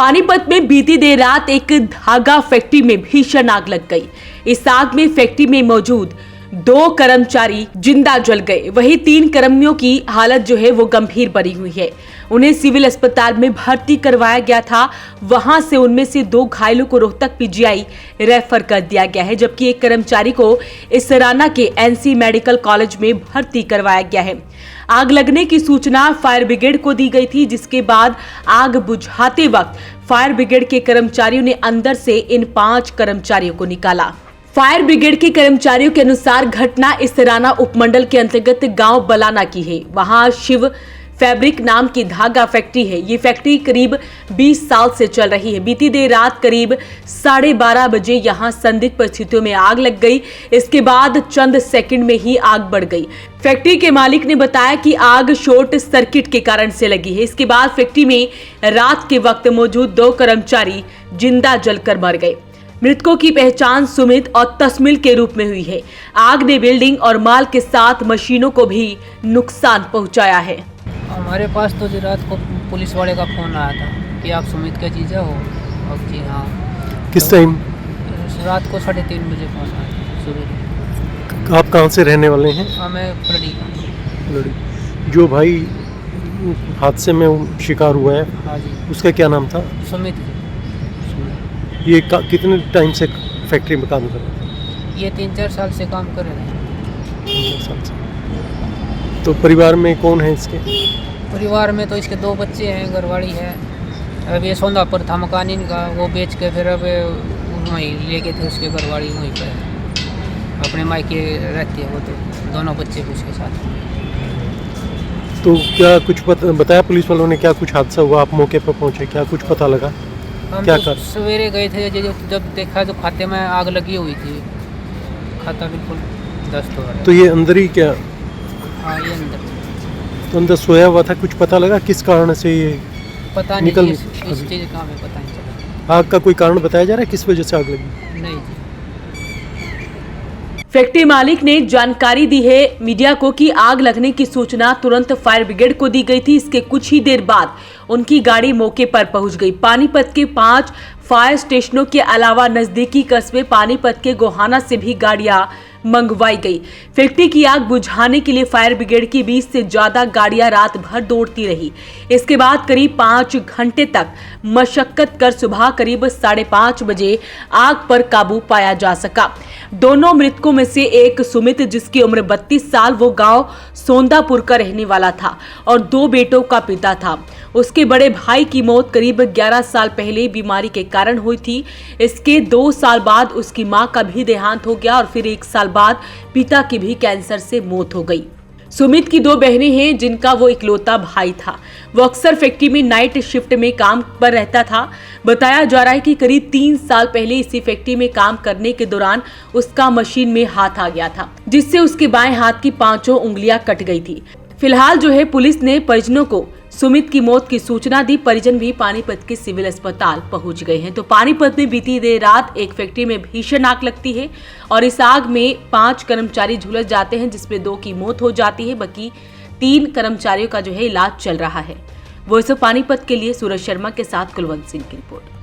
पानीपत में बीती देर रात एक धागा फैक्ट्री में भीषण आग लग गई। इस आग में फैक्ट्री में मौजूद 2 कर्मचारी जिंदा जल गए। वहीं 3 कर्मियों की हालत जो है वो गंभीर बनी हुई है। उन्हें सिविल अस्पताल में भर्ती करवाया गया था। वहां से उनमें से 2 घायलों को रोहतक पीजीआई रेफर कर दिया गया है, जबकि एक कर्मचारी को इसराना के एनसी मेडिकल कॉलेज में भर्ती करवाया गया है। आग लगने की सूचना फायर ब्रिगेड को दी गई थी, जिसके बाद आग बुझाते वक्त फायर ब्रिगेड के कर्मचारियों ने अंदर से इन 5 कर्मचारियों को निकाला। फायर ब्रिगेड के कर्मचारियों के अनुसार घटना इसराना उपमंडल के अंतर्गत गांव बलाना की है। वहां शिव फैब्रिक नाम की धागा फैक्ट्री है। ये फैक्ट्री करीब 20 साल से चल रही है। बीती देर रात करीब 12:30 बजे यहां संदिग्ध परिस्थितियों में आग लग गई। इसके बाद चंद सेकंड में ही आग बढ़ गई। फैक्ट्री के मालिक ने बताया कि आग शॉर्ट सर्किट के कारण से लगी है। इसके बाद फैक्ट्री में रात के वक्त मौजूद 2 कर्मचारी जिंदा जलकर मर गए। मृतकों की पहचान सुमित और तस्मिल के रूप में हुई है। आग ने बिल्डिंग और माल के साथ मशीनों को भी नुकसान पहुंचाया है। हमारे पास तो रात को पुलिस वाले का फोन आया था कि आप सुमित के जीजा हो। और जी हाँ। किस टाइम? रात को 3:30 बजे फोन आया सुबह। आप कहाँ से रहने वाले हैं? मैं लड़ी। जो भाई हादसे में शिकार हुआ है, हाँ जी, उसका क्या नाम था? सुमित। ये कितने टाइम से फैक्ट्री में काम कर रहे हैं? ये 3-4 साल से काम कर रहे हैं। 3-4 साल से। तो परिवार में कौन है इसके? परिवार में तो इसके 2 बच्चे हैं, घरवाली है। अब ये सोंदापुर था मकान इनका, वो बेच के फिर अब वहीं ले गए थे उसके घरवाली, वहीं पर अपने मायके रहती है वो, तो दोनों बच्चे भी उसके साथ। तो क्या कुछ बताया पुलिस वालों ने? क्या कुछ हादसा हुआ? आप मौके पर पहुंचे, क्या कुछ पता लगा? हम क्या तो सवेरे गए थे, जब देखा तो खाते में आग लगी हुई थी। खाता बिल्कुल ध्वस्त हो रहा है। तो ये अंदर ही क्या? हाँ, ये अंदर। तो अंदर सोया हुआ था। कुछ पता लगा किस कारण से ये पता नहीं, निकल? इस चीज़ का हमें पता नहीं चला। आग का कोई कारण बताया जा रहा है किस वजह से आग लगी? नहीं जी। फैक्ट्री मालिक ने जानकारी दी है मीडिया को कि आग लगने की सूचना तुरंत फायर ब्रिगेड को दी गई थी। इसके कुछ ही देर बाद उनकी गाड़ी मौके पर पहुंच गई। पानीपत के 5 फायर स्टेशनों के अलावा नजदीकी कस्बे पानीपत के गोहाना से भी गाड़ियां मंगवाई गई। फैक्ट्री की आग बुझाने के लिए फायर ब्रिगेड की 20 से ज्यादा गाड़ियां रात भर दौड़ती रही। इसके बाद करीब 5 घंटे तक मशक्कत कर सुबह करीब 5:30 बजे आग पर काबू पाया जा सका। दोनों मृतकों में से एक सुमित, जिसकी उम्र 32 साल, वो गांव सोंदापुर का रहने वाला था और 2 बेटों का पिता था। उसके बड़े भाई की मौत करीब 11 साल पहले बीमारी के कारण हुई थी। इसके 2 साल बाद उसकी मां का भी देहांत हो गया और फिर 1 साल बाद पिता की भी कैंसर से मौत हो गई। सुमित की 2 बहनें हैं, जिनका वो इकलौता भाई था। वो अक्सर फैक्ट्री में नाइट शिफ्ट में काम पर रहता था। बताया जा रहा है कि करीब 3 साल पहले इसी फैक्ट्री में काम करने के दौरान उसका मशीन में हाथ आ गया था, जिससे उसके बाएं हाथ की 5 उंगलियां कट गई थी। फिलहाल जो है पुलिस ने परिजनों को सुमित की मौत की सूचना दी। परिजन भी पानीपत के सिविल अस्पताल पहुंच गए हैं। तो पानीपत में बीती देर रात एक फैक्ट्री में भीषण आग लगती है और इस आग में 5 कर्मचारी झुलस जाते हैं, जिसमें 2 की मौत हो जाती है। बाकी 3 कर्मचारियों का जो है इलाज चल रहा है। वॉइस ऑफ पानीपत के लिए सूरज शर्मा के साथ कुलवंत सिंह की रिपोर्ट।